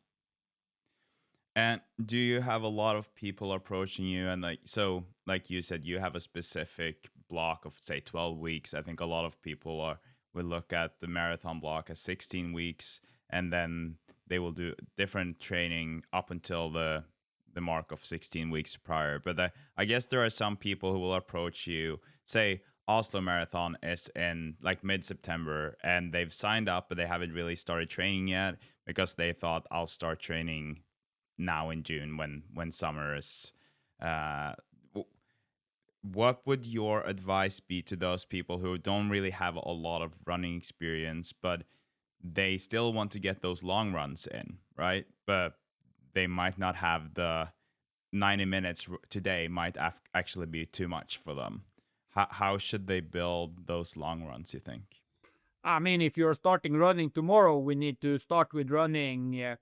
And do you have a lot of people approaching you? And like, so, like you said, you have a specific block of say 12 weeks. I think a lot of people are will look at the marathon block as 16 weeks, and then they will do different training up until the mark of 16 weeks prior. But I guess there are some people who will approach you. Say Oslo Marathon is in like mid-September, and they've signed up, but they haven't really started training yet because they thought I'll start training now in June when summer is. Uh, what would your advice be to those people who don't really have a lot of running experience, but they still want to get those long runs in, right? But they might not have the 90 minutes today, might actually be too much for them. How should they build those long runs, you think? I mean, if you're starting running tomorrow, we need to start with running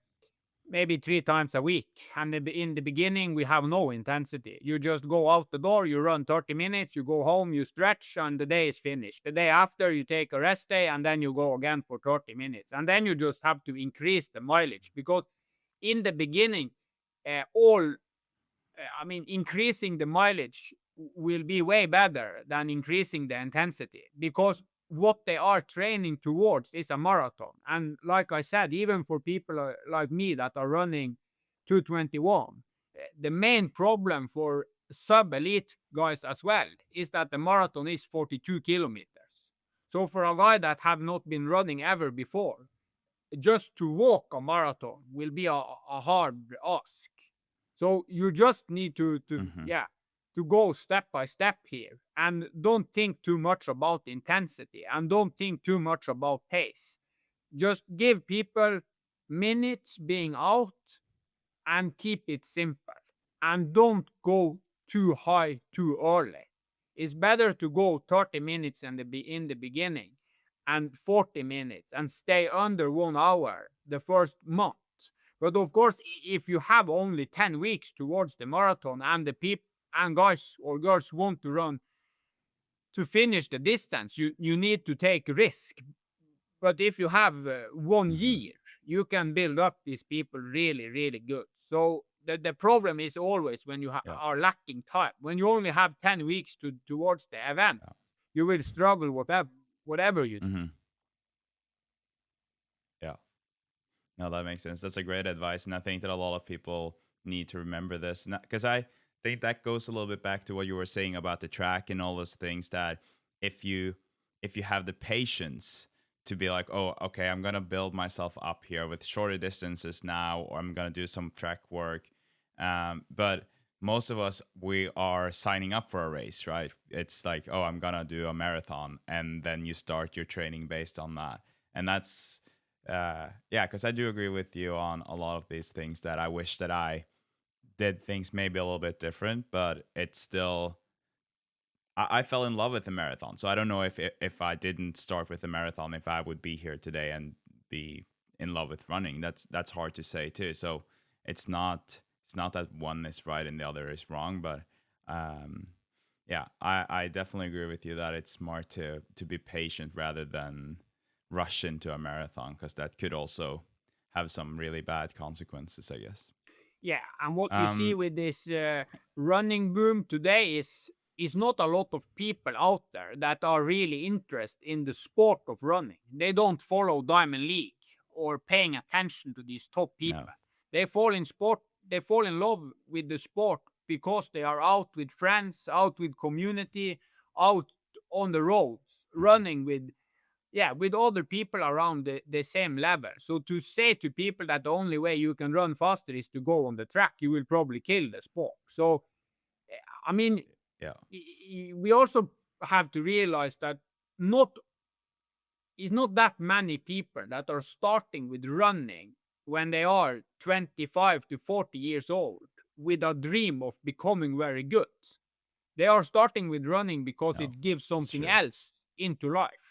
maybe 3 times a week. And in the beginning, we have no intensity. You just go out the door, you run 30 minutes, you go home, you stretch, and the day is finished. The day after, you take a rest day, and then you go again for 30 minutes. And then you just have to increase the mileage, because in the beginning, I mean, increasing the mileage will be way better than increasing the intensity, because what they are training towards is a marathon. And like I said, even for people like me that are running 221, the main problem for sub elite guys as well is that the marathon is 42 kilometers. So for a guy that have not been running ever before, just to walk a marathon will be a hard ask. So you just need Mm-hmm. to go step by step here, and don't think too much about intensity, and don't think too much about pace. Just give people minutes being out, and keep it simple, and don't go too high too early. It's better to go 30 minutes in the beginning, and 40 minutes and stay under 1 hour the first month. But of course, if you have only 10 weeks towards the marathon and the people and guys or girls want to run to finish the distance, you need to take risk. But if you have 1 year, you can build up these people really, really good. So the problem is always when you Yeah. are lacking time. When you only have 10 weeks towards the event, you will struggle whatever you do. Mm-hmm. Yeah. No, that makes sense. That's a great advice. And I think that a lot of people need to remember this. Because I think that goes a little bit back to what you were saying about the track and all those things, that if you have the patience to be like, oh, okay, I'm gonna build myself up here with shorter distances now, or I'm gonna do some track work. But most of us, we are signing up for a race, right? It's like, oh, I'm gonna do a marathon, and then you start your training based on that. And that's yeah, because I do agree with you on a lot of these things, that I wish that I did things maybe a little bit different, but it's still, I fell in love with the marathon. So I don't know if I didn't start with the marathon, if I would be here today and be in love with running. That's hard to say too. So it's not that one is right and the other is wrong, but yeah, I definitely agree with you that it's smart to be patient rather than rush into a marathon, because that could also have some really bad consequences, I guess. Yeah, and what you see Um, with this running boom today is not a lot of people out there that are really interested in the sport of running. They don't follow Diamond League or paying attention to these top no. people. They fall in sport. They fall in love with the sport because they are out with friends, out with community, out on the roads, running with other people around the same level. So to say to people that the only way you can run faster is to go on the track, you will probably kill the sport. So I mean, Yeah. we also have to realize that not it's not that many people that are starting with running when they are 25 to 40 years old with a dream of becoming very good. They are starting with running because No, it gives it's something true. else into life.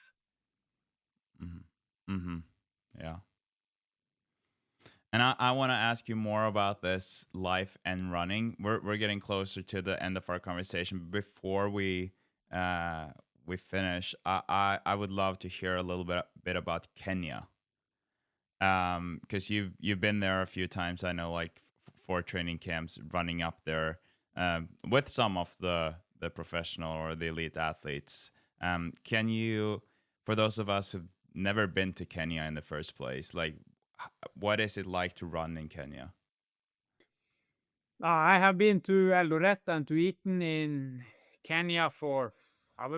Mm-hmm. Mm-hmm. Yeah. And I want to ask you more about this life and running. We're getting closer to the end of our conversation. Before we finish, I would love to hear a little bit about Kenya. Because you've been there a few times. I know, like for training camps, running up there with some of the professional or the elite athletes. Can you, for those of us who've never been to Kenya in the first place, like what is it like to run in Kenya? I have been to Eldoret and to Eton in Kenya for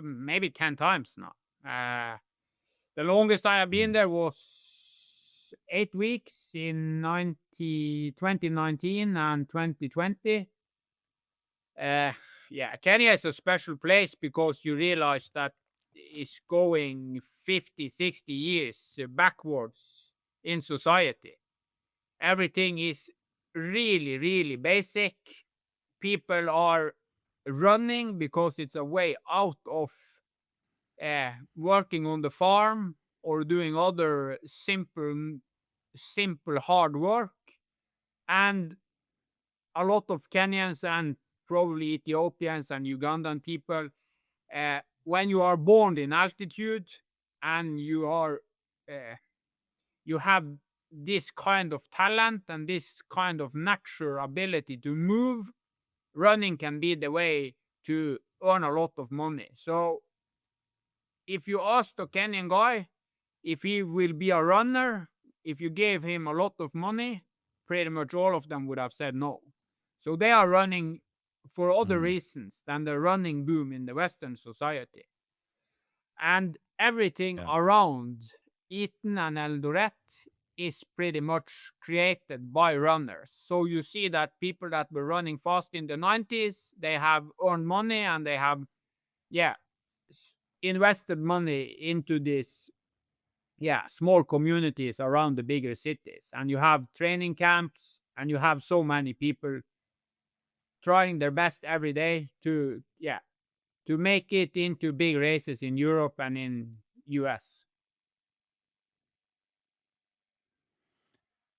maybe 10 times now. The longest I have been Mm. there was 8 weeks in 2019 and 2020. Uh, yeah, Kenya is a special place because you realize that it's going 50, 60 years backwards in society. Everything is really, really basic. People are running because it's a way out of working on the farm or doing other simple hard work. And a lot of Kenyans and probably Ethiopians and Ugandan people, when you are born in altitude and uh, you have this kind of talent and this kind of natural ability to move, running can be the way to earn a lot of money. So if you ask the Kenyan guy if he will be a runner, if you gave him a lot of money, pretty much all of them would have said no. So they are running for other Mm. reasons than the running boom in the Western society. And everything Yeah. around Eton and Eldoret is pretty much created by runners. So you see that people that were running fast in the 90s, they have earned money and they have, yeah, invested money into this, yeah, small communities around the bigger cities. And you have training camps and you have so many people trying their best every day to, yeah, to make it into big races in Europe and in US.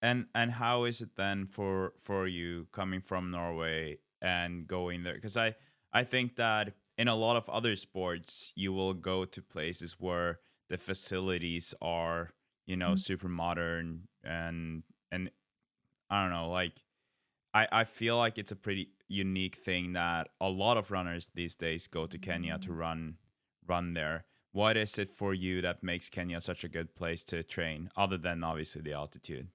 And how is it then for you coming from Norway and going there? Because I think that in a lot of other sports you will go to places where the facilities are, you know, super modern, and I don't know, like I feel like it's a pretty unique thing that a lot of runners these days go to Kenya to run there. What is it for you that makes Kenya such a good place to train, other than obviously the altitude?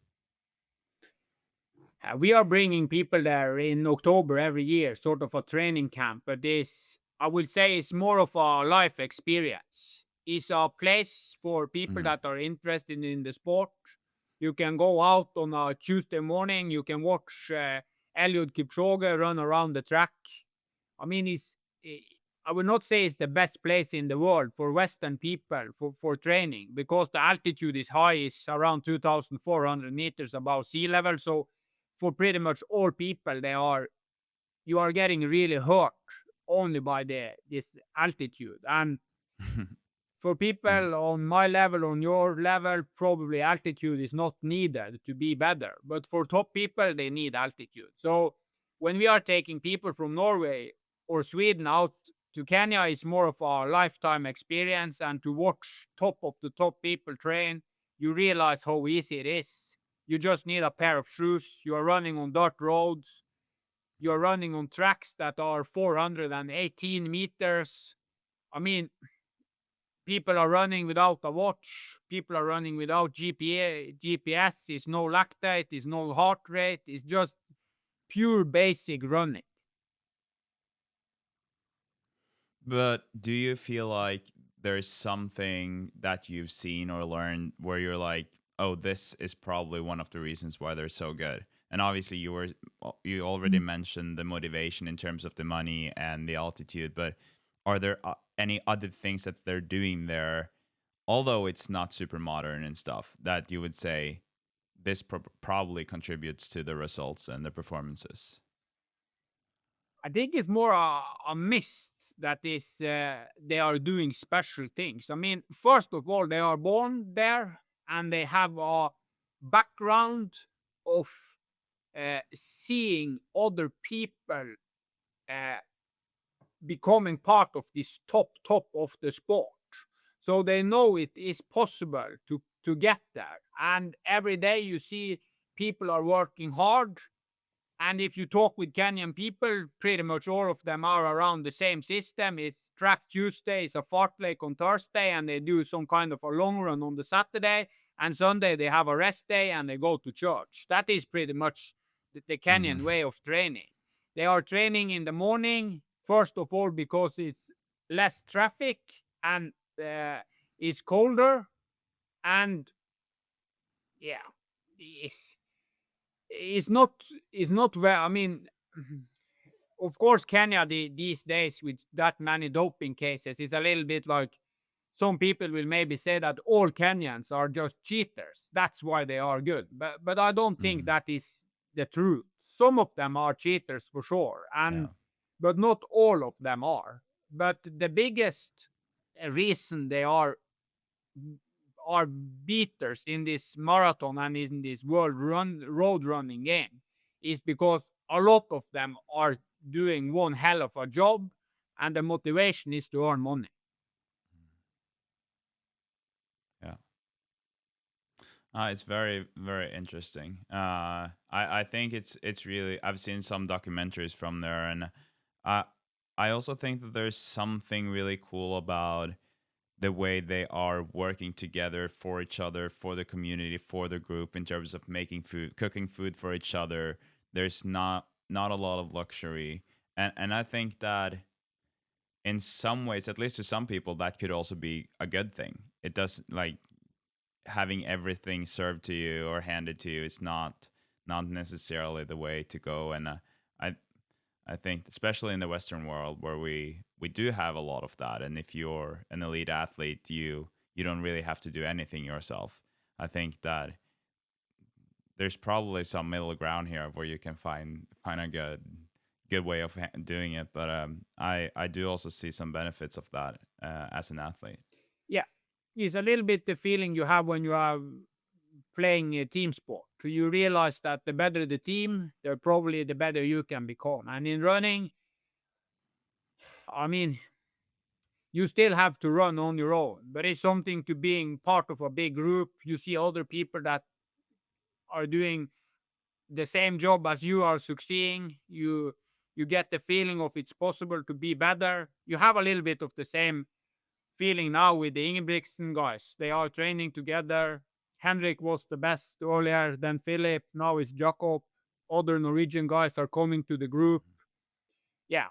We are bringing people there in October every year, sort of a training camp. But this, I will say, is more of a life experience. It's a place for people Mhm. that are interested in the sport. You can go out on a Tuesday morning. You can watch Eliud Kipchoge run around the track. I mean, I would not say it's the best place in the world for Western people for training because the altitude is high, it's around 2,400 meters above sea level. So for pretty much all people, you are getting really hurt only by this altitude. And for Mhm. people on my level, on your level, probably altitude is not needed to be better. But for top people, they need altitude. So when we are taking people from Norway or Sweden out to Kenya, it's more of a lifetime experience. And to watch top of the top people train, you realize how easy it is. You just need a pair of shoes. You are running on dirt roads. You are running on tracks that are 418 meters. I mean, people are running without a watch. People are running without GPS. It's no lactate. It's no heart rate. It's just pure basic running. But do you feel like there's something that you've seen or learned where you're like, oh, this is probably one of the reasons why they're so good? And obviously, you already mentioned the motivation in terms of the money and the altitude, but are there any other things that they're doing there, although it's not super modern and stuff, that you would say this probably contributes to the results and the performances? I think it's more a mist that is they are doing special things. I mean, first of all, they are born there and they have a background of seeing other people uh, becoming part of this top of the sport. So they know it is possible to get there. And every day you see people are working hard. And if you talk with Kenyan people, pretty much all of them are around the same system. It's track Tuesday, it's a fartlek on Thursday, and they do some kind of a long run on the Saturday. And Sunday they have a rest day and they go to church. That is pretty much the Hmm. Kenyan way of training. They are training in the morning, first of all, because it's less traffic and it's colder. And yeah, it's, it's not it's not where I mean of course, Kenya these days with that many doping cases is a little bit like some people will maybe say that all Kenyans are just cheaters. That's why they are good. But I don't think Hmm. that is the truth. Some of them are cheaters for sure, Yeah. and but not all of them are. But the biggest reason they are beaters in this marathon and in this road running game is because a lot of them are doing one hell of a job and the motivation is to earn money. Yeah. It's very very interesting. I think it's really, I've seen some documentaries from there, and I I also think that there's something really cool about the way they are working together for each other, for the community, for the group, in terms of making food, cooking food for each other. There's not a lot of luxury, and I think that in some ways, at least to some people, that could also be a good thing. It does, like, having everything served to you or handed to you is not necessarily the way to go. And I I think especially in the Western world where we do have a lot of that, and if you're an elite athlete, you don't really have to do anything yourself. I think that there's probably some middle ground here where you can find a good way of doing it. But I do also see some benefits of that as an athlete. Yeah, it's a little bit the feeling you have when you are playing a team sport. You realize that the better the team, the better you can become. And in running, I mean, you still have to run on your own, but it's something to being part of a big group. You see other people that are doing the same job as you are succeeding. You get the feeling of it's possible to be better. You have a little bit of the same feeling now with the Ingebrigtsen guys. They are training together. Henrik was the best earlier, then Philip, now it's Jakob. Other Norwegian guys are coming to the group. Yeah,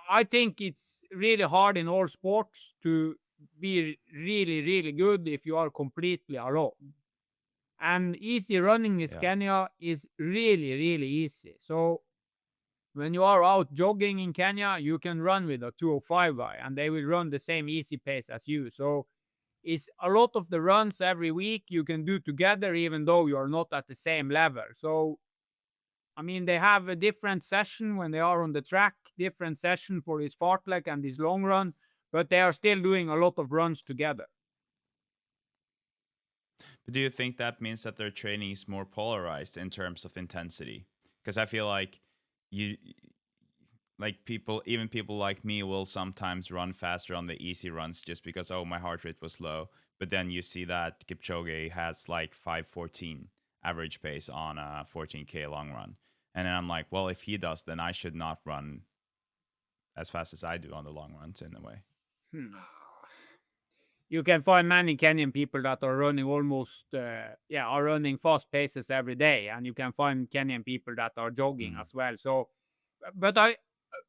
I think it's really hard in all sports to be really, really good if you are completely alone. And easy running in Yeah. Kenya is really, really easy. So when you are out jogging in Kenya, you can run with a 205 guy and they will run the same easy pace as you. So it's a lot of the runs every week you can do together, even though you're not at the same level. So, I mean, they have a different session when they are on the track, different session for his fartlek and his long run, but they are still doing a lot of runs together. But do you think that means that their training is more polarized in terms of intensity? Because I feel like you, like people, even people like me, will sometimes run faster on the easy runs just because, oh, my heart rate was low. But then you see that Kipchoge has like 5:14 average pace on a 14K long run. And then I'm like, well, if he does, then I should not run as fast as I do on the long runs in a way. Hmm. You can find many Kenyan people that are running are running fast paces every day, and you can find Kenyan people that are jogging Mm. as well. So, but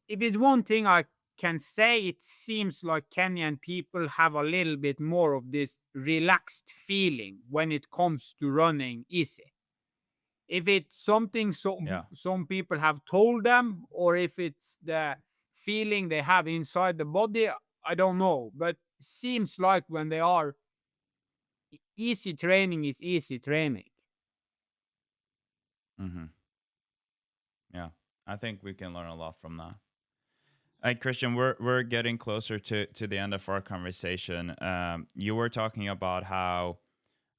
if it's one thing I can say, it seems like Kenyan people have a little bit more of this relaxed feeling when it comes to running easy. If it's something Yeah. some people have told them, or if it's the feeling they have inside the body, I don't know. But seems like when they are easy training is easy training. Mm-hmm. Yeah. I think we can learn a lot from that. Hey, Christian, we're getting closer to the end of our conversation. You were talking about how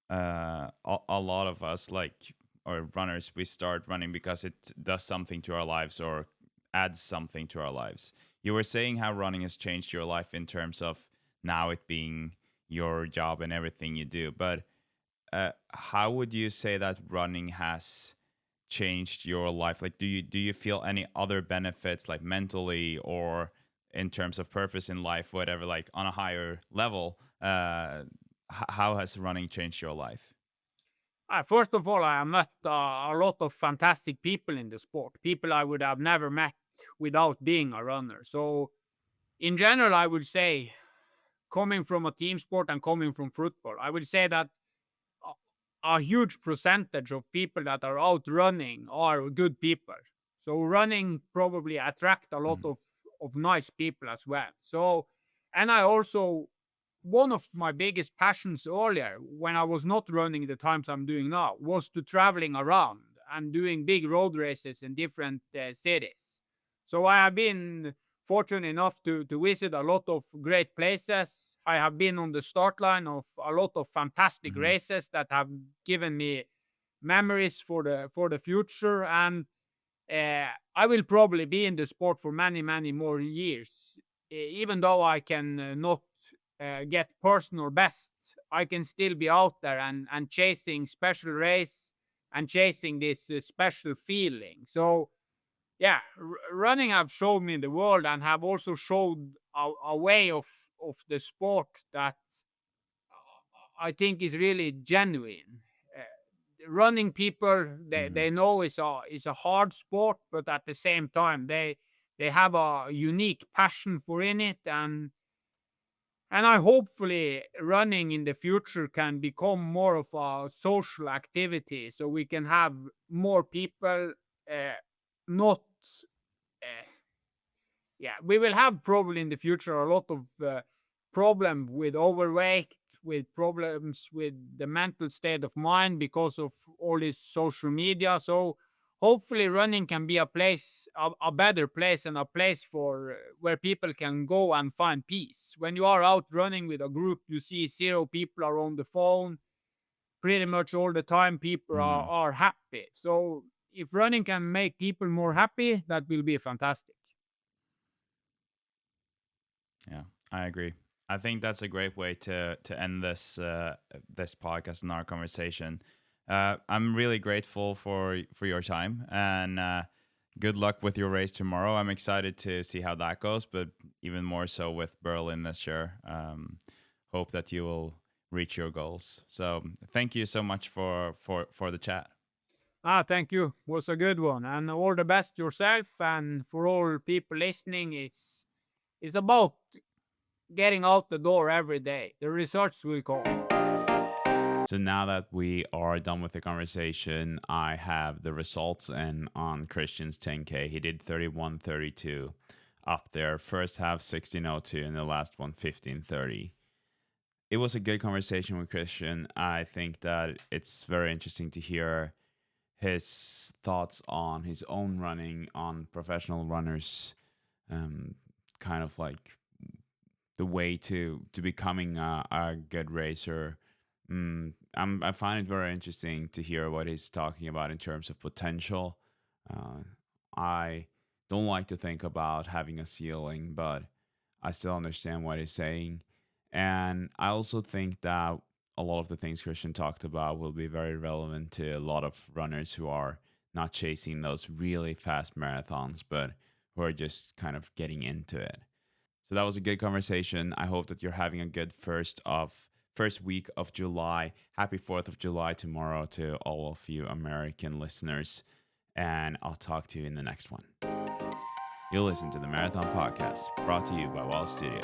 a lot of us, like, or runners, we start running because it does something to our lives or adds something to our lives. You were saying how running has changed your life in terms of now it being your job and everything you do. But how would you say that running has changed your life? Like, do you feel any other benefits, like mentally or in terms of purpose in life, whatever, like on a higher level? How has running changed your life? First of all, I met a lot of fantastic people in the sport, people I would have never met without being a runner. So, in general, I would say, coming from a team sport and coming from football, I would say that a a huge percentage of people that are out running are good people. So running probably attract a lot Mhm. of nice people as well. So, and I also, one of my biggest passions earlier when I was not running the times I'm doing now was to traveling around and doing big road races in different cities. So I have been fortunate enough to visit a lot of great places. I have been on the start line of a lot of fantastic Mhm. races that have given me memories for the future. And I will probably be in the sport for many, many more years. Even though I can not get personal best, I can still be out there and chasing special race and chasing this special feeling. So yeah, running have showed me the world and have also showed a way of the sport that I think is really genuine. Running people, Mhm. they know it's a hard sport, but at the same time they have a unique passion for in it, and I hopefully running in the future can become more of a social activity, so we can have more people uh, not uh, yeah, we will have probably in the future a lot of problem with overweight, with problems with the mental state of mind because of all this social media. So hopefully running can be a place, a better place, and a place for where people can go and find peace. When you are out running with a group, you see zero people are on the phone. pretty much all the time people are happy. So if running can make people more happy, that will be fantastic. Yeah, I agree. I think that's a great way to end this podcast and our conversation. I'm really grateful for your time, and good luck with your race tomorrow. I'm excited to see how that goes, but even more so with Berlin this year. Hope that you will reach your goals. So thank you so much for the chat. Thank you. Was a good one, and all the best yourself. And for all people listening, it's about getting out the door every day. The results will come. So now that we are done with the conversation, I have the results, and on Kristian's 10K, he did 31:32 up there. First half 16:02 and the last one 15:30. It was a good conversation with Kristian. I think that it's very interesting to hear his thoughts on his own running, on professional runners, kind of like the way to becoming a good racer. I find it very interesting to hear what he's talking about in terms of potential. I don't like to think about having a ceiling, but I still understand what he's saying. And I also think that a lot of the things Kristian talked about will be very relevant to a lot of runners who are not chasing those really fast marathons, but who are just kind of getting into it. So that was a good conversation. I hope that you're having a good first week of July. Happy 4th of July tomorrow to all of you American listeners. And I'll talk to you in the next one. You'll listen to the Marathon Podcast, brought to you by Wall Studio.